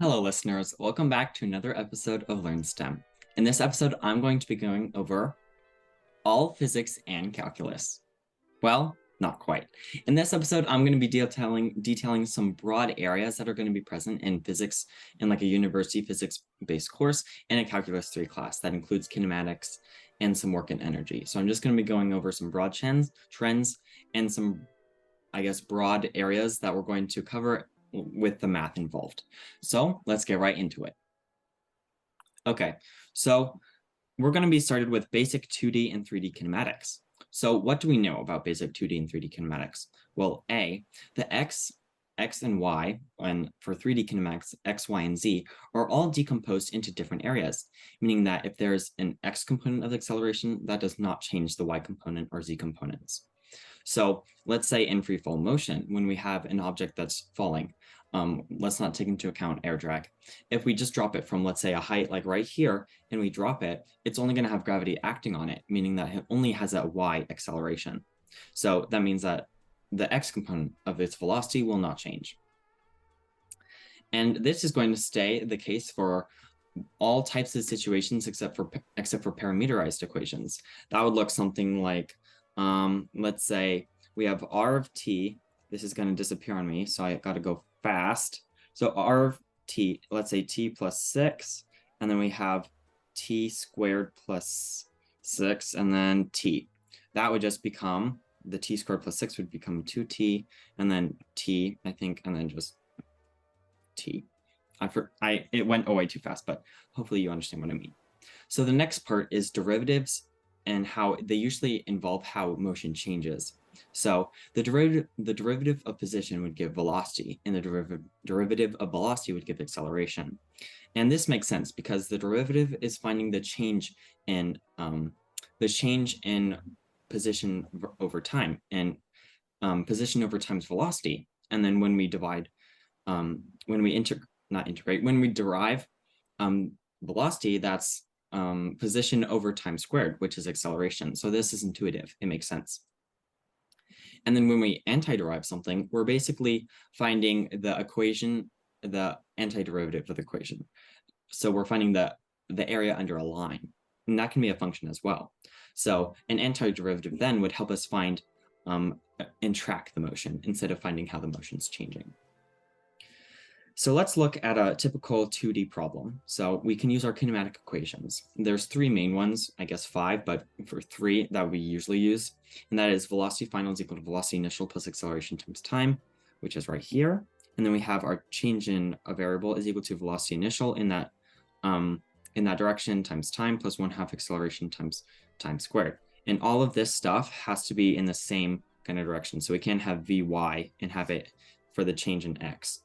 Hello, listeners. Welcome back to another episode of LRN STEM. In this episode, I'm going to be going over all physics and calculus. Well, not quite. In this episode, I'm going to be detailing some broad areas that are going to be present in physics in like a university physics-based course and a Calculus 3 class that includes kinematics and some work in energy. So I'm just going to be going over some broad trends and some, broad areas that we're going to cover with the math involved. So let's get right into it. Okay, so we're going to be started with basic 2D and 3D kinematics. So what do we know about basic 2D and 3D kinematics? Well, the x and y, and for 3D kinematics, x, y, and z, are all decomposed into different areas, meaning that if there's an x component of acceleration, that does not change the y component or z components. So let's say in free fall motion, when we have an object that's falling, let's not take into account air drag. If we just drop it from, let's say, a height like right here, and we drop it, it's only going to have gravity acting on it, meaning that it only has a y acceleration. So that means that the x component of its velocity will not change. And this is going to stay the case for all types of situations except for parameterized equations. That would look something like, let's say we have r of t. This is going to disappear on me, so I got to go fast. So r of t, let's say t plus 6, and then we have t squared plus 6, and then t. That would just become, the t squared plus 6 would become 2t, and then t, I think, and then just t. It went way too fast, but hopefully you understand what I mean. So the next part is derivatives and how they usually involve how motion changes. So the derivative of position would give velocity, and the derivative of velocity would give acceleration. And this makes sense because the derivative is finding the change in position over time, and position over time's velocity. And then when we divide, when we derive velocity, that's position over time squared, which is acceleration. So this is intuitive. It makes sense. And then when we antiderive something, we're basically finding the equation, the antiderivative of the equation. So we're finding the area under a line, and that can be a function as well. So an antiderivative then would help us find and track the motion instead of finding how the motion's changing. So let's look at a typical 2D problem. So we can use our kinematic equations. There's three main ones, I guess 5, but for 3 that we usually use. And that is velocity final is equal to velocity initial plus acceleration times time, which is right here. And then we have our change in a variable is equal to velocity initial in that direction times time plus 1/2 acceleration times time squared. And all of this stuff has to be in the same kind of direction. So we can't have Vy and have it for the change in x.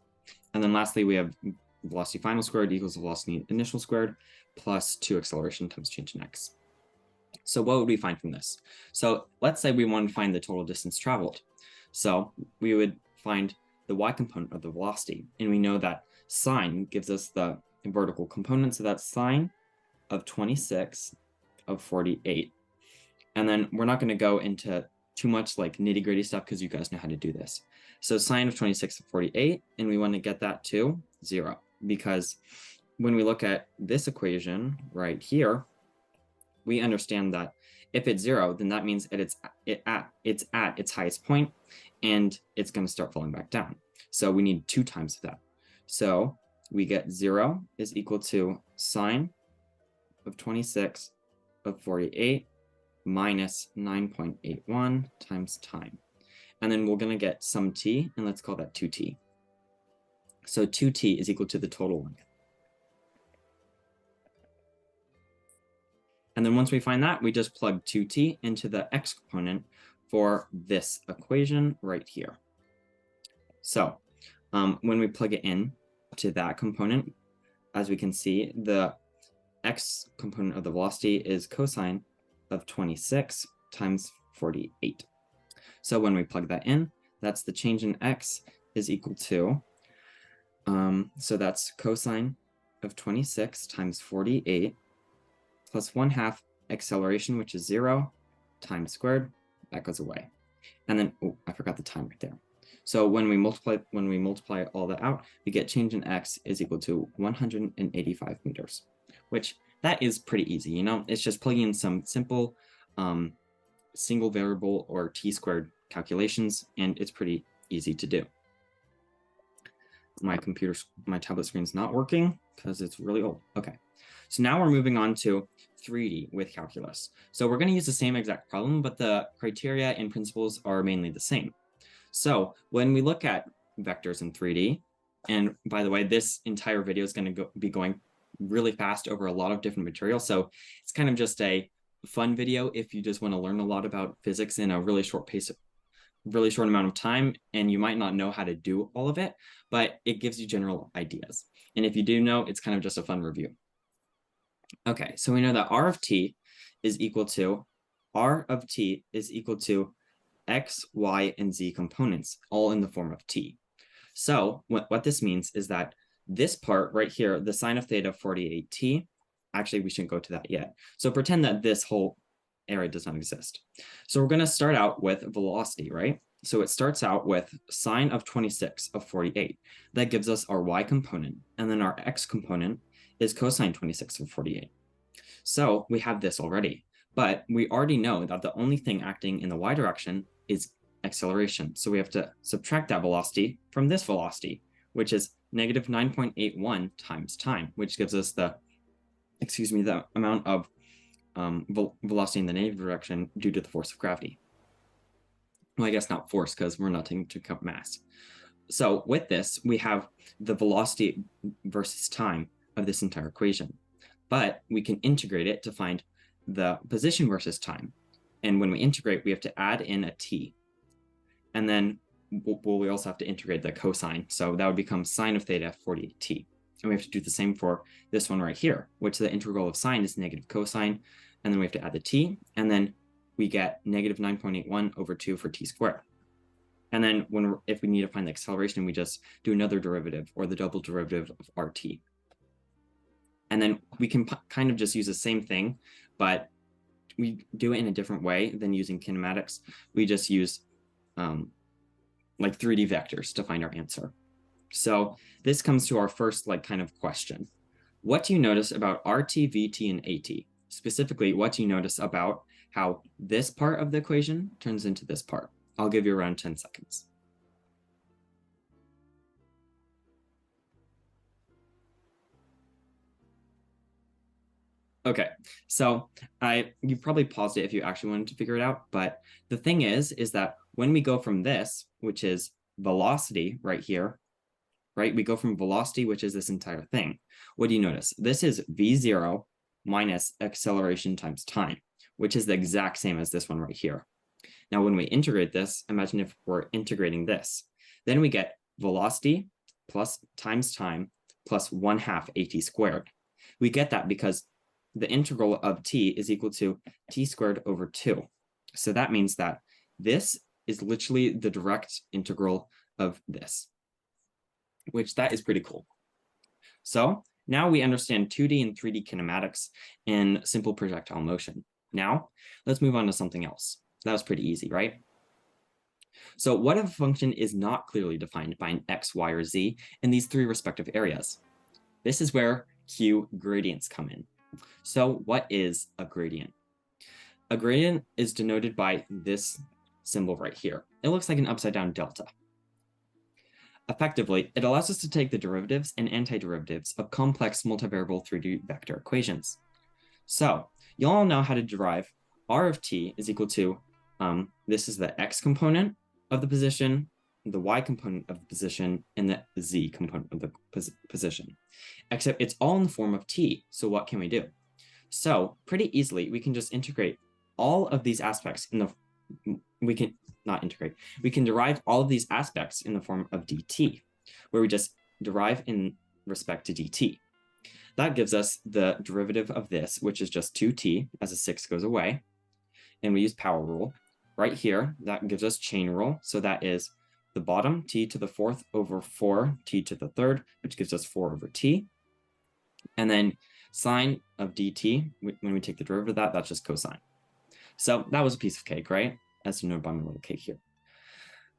And then lastly, we have velocity final squared equals velocity initial squared plus 2 acceleration times change in x. So what would we find from this? So let's say we want to find the total distance traveled. So we would find the y component of the velocity. And we know that sine gives us the vertical component. So that's sine of 26 of 48. And then we're not going to go into too much like nitty gritty stuff because you guys know how to do this. So sine of 26 of 48, and we want to get that to 0, because when we look at this equation right here, we understand that if it's 0, then that means that it's at its highest point, and it's going to start falling back down. So we need 2 times of that. So we get 0 is equal to sine of 26 of 48 minus 9.81 times time. And then we're going to get some t, and let's call that 2t. So 2t is equal to the total length. And then once we find that, we just plug 2t into the x component for this equation right here. So when we plug it in to that component, as we can see, the x component of the velocity is cosine of 26 times 48. So when we plug that in, that's the change in x is equal to, so that's cosine of 26 times 48 plus 1/2 acceleration, which is 0, time squared, that goes away. And then, oh, I forgot the time right there. So when we multiply all that out, we get change in x is equal to 185 meters, which that is pretty easy. You know, it's just plugging in some simple single variable or t squared calculations, and it's pretty easy to do. My tablet screen's not working because it's really old. Okay, so now we're moving on to 3D with calculus. So we're going to use the same exact problem, but the criteria and principles are mainly the same. So when we look at vectors in 3D, and by the way, this entire video is going to be going really fast over a lot of different material. So it's kind of just a fun video if you just want to learn a lot about physics in a really short amount of time, and you might not know how to do all of it, but it gives you general ideas. And if you do know, it's kind of just a fun review. Okay, so we know that R of t is equal to x, y, and z components, all in the form of t. So what this means is that this part right here, the sine of theta 48t, actually, we shouldn't go to that yet. So pretend that this whole area does not exist. So we're going to start out with velocity, right? So it starts out with sine of 26 of 48. That gives us our y component. And then our x component is cosine 26 of 48. So we have this already. But we already know that the only thing acting in the y direction is acceleration. So we have to subtract that velocity from this velocity, which is negative 9.81 times time, which gives us the amount of velocity in the negative direction due to the force of gravity. Well, I guess not force, because we're not taking into account mass. So with this, we have the velocity versus time of this entire equation. But we can integrate it to find the position versus time. And when we integrate, we have to add in a t. And then we also have to integrate the cosine. So that would become sine of theta 48t. And we have to do the same for this one right here, which the integral of sine is negative cosine. And then we have to add the t. And then we get negative 9.81 over 2 for t squared. And then if we need to find the acceleration, we just do another derivative, or the double derivative of RT. And then we can kind of just use the same thing, but we do it in a different way than using kinematics. We just use like 3D vectors to find our answer. So this comes to our first kind of question. What do you notice about RT, VT, and AT? Specifically, what do you notice about how this part of the equation turns into this part? I'll give you around 10 seconds. Okay, so you probably paused it if you actually wanted to figure it out, but the thing is that when we go from this, which is velocity right here, right? We go from velocity, which is this entire thing. What do you notice? This is v0 minus acceleration times time, which is the exact same as this one right here. Now, when we integrate this, imagine if we're integrating this, then we get velocity plus times time plus 1/2 AT squared. We get that because the integral of t is equal to t squared over 2. So that means that this is literally the direct integral of this, which that is pretty cool. So now we understand 2D and 3D kinematics in simple projectile motion. Now let's move on to something else. That was pretty easy, right? So what if a function is not clearly defined by an x, y, or z in these three respective areas? This is where Q gradients come in. So what is a gradient? A gradient is denoted by this symbol right here. It looks like an upside down delta. Effectively, it allows us to take the derivatives and antiderivatives of complex multivariable 3D vector equations. So you all know how to derive R of t is equal to, this is the x component of the position, the y component of the position, and the z component of the position. Except it's all in the form of t, so what can we do? So pretty easily, we can just integrate all of these aspects in the, we can derive all of these aspects in the form of dt, where we just derive in respect to dt. That gives us the derivative of this, which is just 2t as a 6 goes away. And we use power rule. Right here, that gives us chain rule. So that is the bottom, t to the 4th over 4, t to the 3rd, which gives us 4 over t. And then sine of dt, when we take the derivative of that, that's just cosine. So that was a piece of cake, right? As denoted by my little cake here.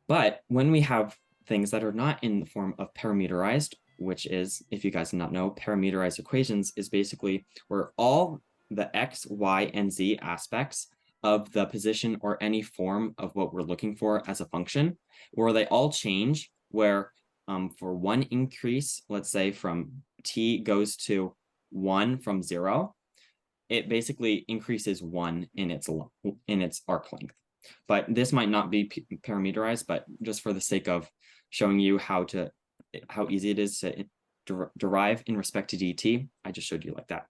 But when we have things that are not in the form of parameterized, which is, if you guys do not know, parameterized equations is basically where all the x, y, and z aspects of the position or any form of what we're looking for as a function, where they all change, where for one increase, let's say from t goes to 1 from 0, it basically increases 1 in its arc length. But this might not be parameterized, but just for the sake of showing you how easy it is to derive in respect to dt, I just showed you like that.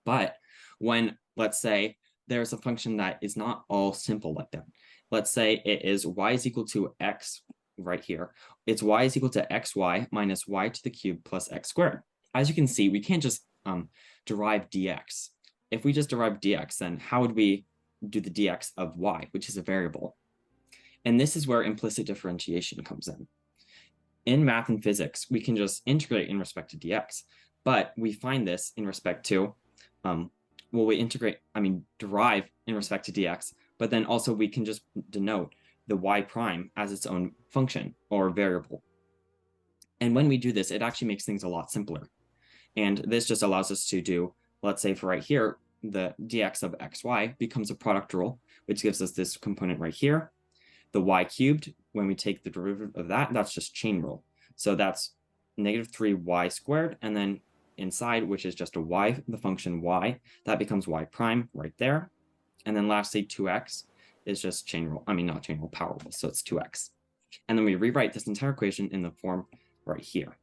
But when, let's say, there's a function that is not all simple like that. Let's say it is y is equal to x right here. It's y is equal to xy minus y to the cube plus x squared. As you can see, we can't just derive dx. If we just derive dx, then how would we do the dx of y, which is a variable? And this is where implicit differentiation comes in. In math and physics, we can just integrate in respect to dx, but we find this in respect to, derive in respect to dx, but then also we can just denote the y prime as its own function or variable. And when we do this, it actually makes things a lot simpler. And this just allows us to do, let's say for right here, the dx of xy becomes a product rule, which gives us this component right here. The y cubed, when we take the derivative of that, that's just chain rule. So that's negative 3y squared, and then inside, which is just a y, the function y, that becomes y prime right there. And then lastly, 2x is just chain rule, not chain rule, power rule, so it's 2x. And then we rewrite this entire equation in the form right here.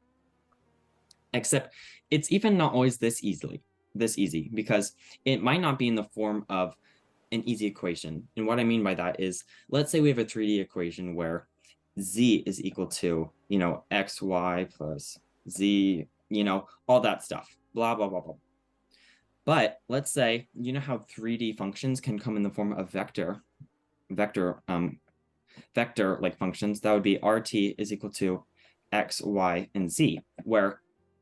Except it's even not always this easy, because it might not be in the form of an easy equation. And what I mean by that is, let's say we have a 3D equation where z is equal to, xy plus z, all that stuff, blah, blah, blah, blah. But let's say, how 3D functions can come in the form of vector like functions. That would be rt is equal to x, y, and z, where,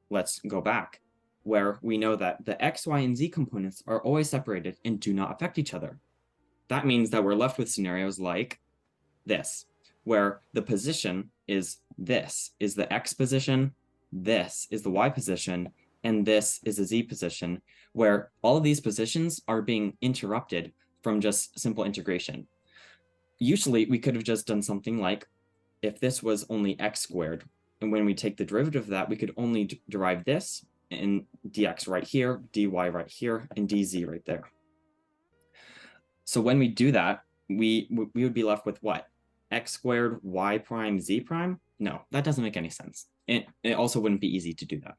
let's go back, where we know that the x, y, and z components are always separated and do not affect each other. That means that we're left with scenarios like this, where the position is this is the x position, this is the y position, and this is the z position, where all of these positions are being interrupted from just simple integration. Usually, we could have just done something like, if this was only x squared, and when we take the derivative of that, we could only derive this and dx right here, dy right here, and dz right there. So when we do that, we would be left with what? X squared, y prime, z prime? No, that doesn't make any sense. It also wouldn't be easy to do that,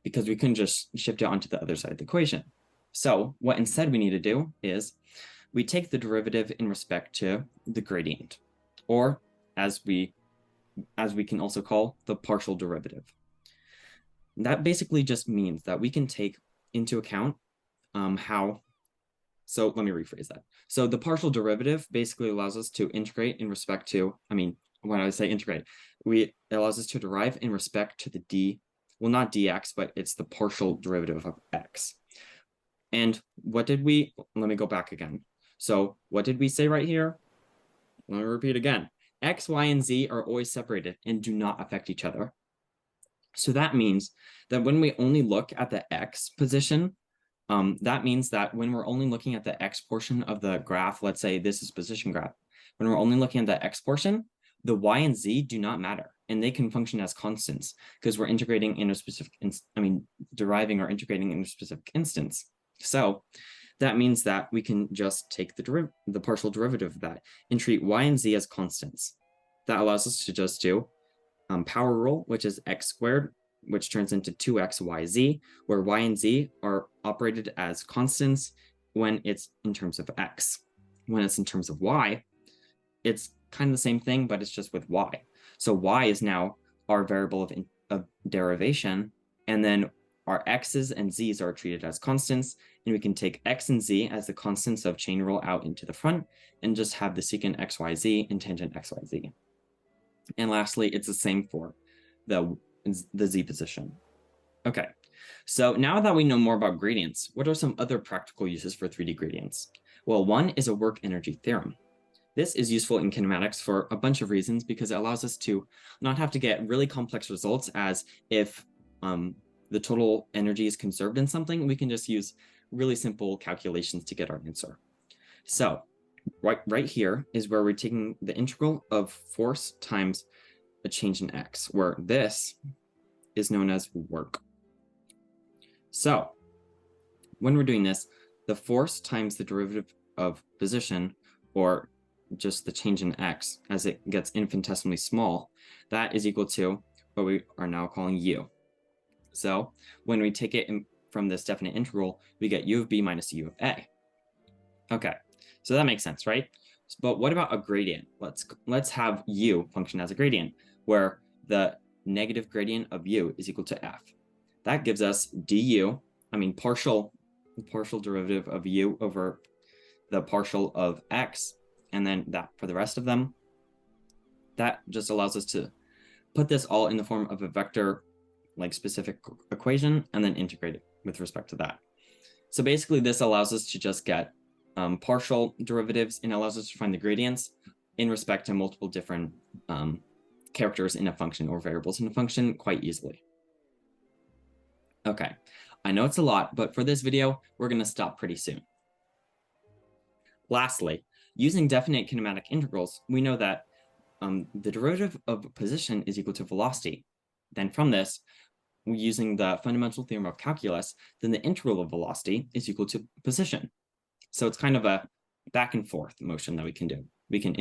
because we couldn't just shift it onto the other side of the equation. So what instead we need to do is we take the derivative in respect to the gradient, or as we can also call the partial derivative. That basically just means that we can take into account so let me rephrase that. So the partial derivative basically allows us to integrate in respect to, when I say integrate, it allows us to derive in respect to the not dx, but it's the partial derivative of x. And let me go back again. So what did we say right here? Let me repeat again. X, y, and z are always separated and do not affect each other. So that means that when we only look at the x position, that means that when we're only looking at the x portion of the graph, let's say this is position graph, when we're only looking at the x portion, the y and z do not matter, and they can function as constants because we're integrating in a specific, deriving or integrating in a specific instance. So that means that we can just take the partial derivative of that and treat y and z as constants. That allows us to just do power rule, which is x squared, which turns into 2xyz, where y and z are operated as constants when it's in terms of x. When it's in terms of y, it's kind of the same thing, but it's just with y. So y is now our variable of derivation, and then our x's and z's are treated as constants, and we can take x and z as the constants of chain rule out into the front, and just have the secant xyz and tangent xyz. And lastly, it's the same for the z position. Okay, so now that we know more about gradients, what are some other practical uses for 3D gradients? Well, one is a work energy theorem. This is useful in kinematics for a bunch of reasons because it allows us to not have to get really complex results as if the total energy is conserved in something, we can just use really simple calculations to get our answer. So right here is where we're taking the integral of force times a change in x, where this is known as work. So when we're doing this, the force times the derivative of position, or just the change in x as it gets infinitesimally small, that is equal to what we are now calling u. So when we take it from this definite integral, we get u of b minus u of a. Okay, so that makes sense, right? But what about a gradient? Let's have u function as a gradient, where the negative gradient of u is equal to f. That gives us partial derivative of u over the partial of x, and then that for the rest of them. That just allows us to put this all in the form of a vector like specific equation and then integrate it with respect to that. So basically this allows us to just get partial derivatives and allows us to find the gradients in respect to multiple different characters in a function or variables in a function quite easily. Okay, I know it's a lot, but for this video, we're going to stop pretty soon. Lastly, using definite kinematic integrals, we know that the derivative of position is equal to velocity. Then from this, using the fundamental theorem of calculus, then the integral of velocity is equal to position. So it's kind of a back and forth motion that we can do. We can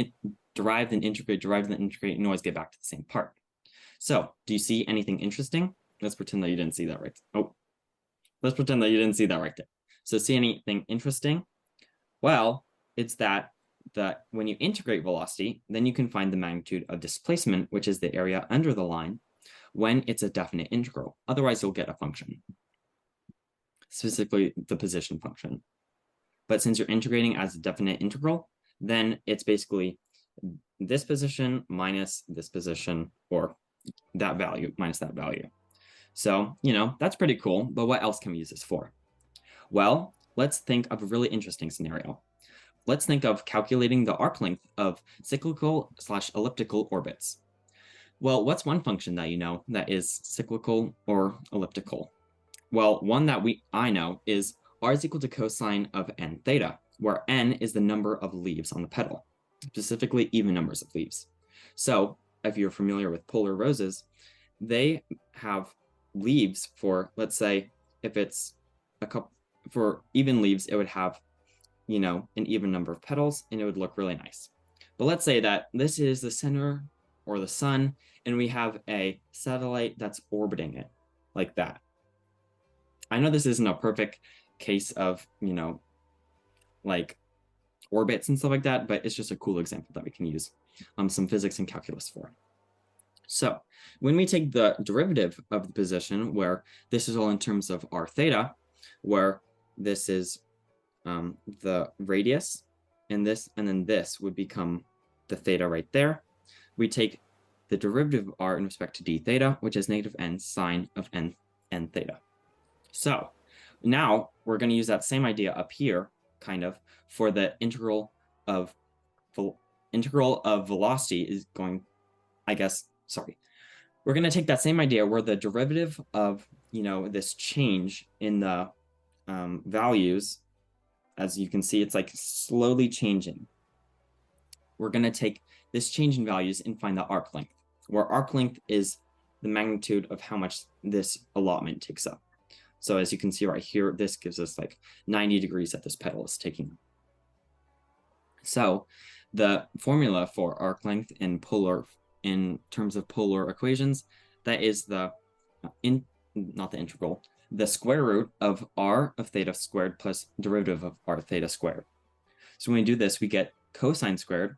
derive, then integrate, and always get back to the same part. So do you see anything interesting? Let's pretend that you didn't see that right. Oh, let's pretend that you didn't see that right there. So see anything interesting? Well, it's that when you integrate velocity, then you can find the magnitude of displacement, which is the area under the line, when it's a definite integral. Otherwise, you'll get a function, specifically the position function. But since you're integrating as a definite integral, then it's basically this position minus this position, or that value minus that value. So, that's pretty cool, but what else can we use this for? Well, let's think of a really interesting scenario. Let's think of calculating the arc length of cyclical/elliptical orbits. Well, what's one function that you know that is cyclical or elliptical? Well, one that I know is r is equal to cosine of n theta, where n is the number of leaves on the petal, specifically even numbers of leaves. So if you're familiar with polar roses, they have leaves for, let's say, if it's for even leaves, it would have, an even number of petals, and it would look really nice. But let's say that this is the center or the sun, and we have a satellite that's orbiting it like that. I know this isn't a perfect case of, like orbits and stuff like that, but it's just a cool example that we can use some physics and calculus for. So when we take the derivative of the position, where this is all in terms of r theta, where this is the radius, and then this would become the theta right there, we take the derivative of r in respect to d theta, which is negative n sine of n theta. So now we're going to use that same idea up here, kind of, for the integral of velocity is going, we're going to take that same idea where the derivative of, this change in the values, as you can see, it's like slowly changing. We're going to take this change in values and find the arc length, where arc length is the magnitude of how much this allotment takes up. So as you can see right here, this gives us like 90 degrees that this petal is taking. So the formula for arc length in terms of polar equations, that is not the integral, the square root of r of theta squared plus derivative of r theta squared. So when we do this, we get cosine squared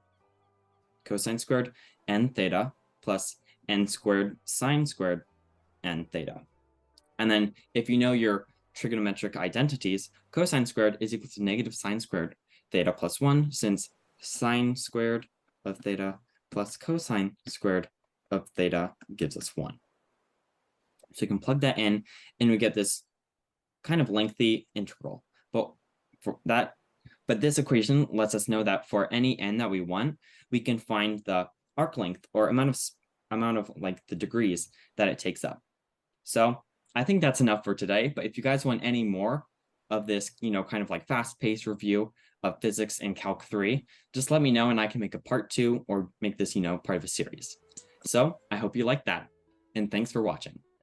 n theta plus n squared sine squared n theta. And then if you know your trigonometric identities, cosine squared is equal to negative sine squared theta plus 1, since sine squared of theta plus cosine squared of theta gives us 1. So you can plug that in, and we get this kind of lengthy integral. But for that, But this equation lets us know that for any n that we want, we can find the arc length or amount of like the degrees that it takes up. So I think that's enough for today. But if you guys want any more of this, kind of like fast-paced review of physics and calc 3, just let me know and I can make a part 2 or make this, part of a series. So I hope you like that. And thanks for watching.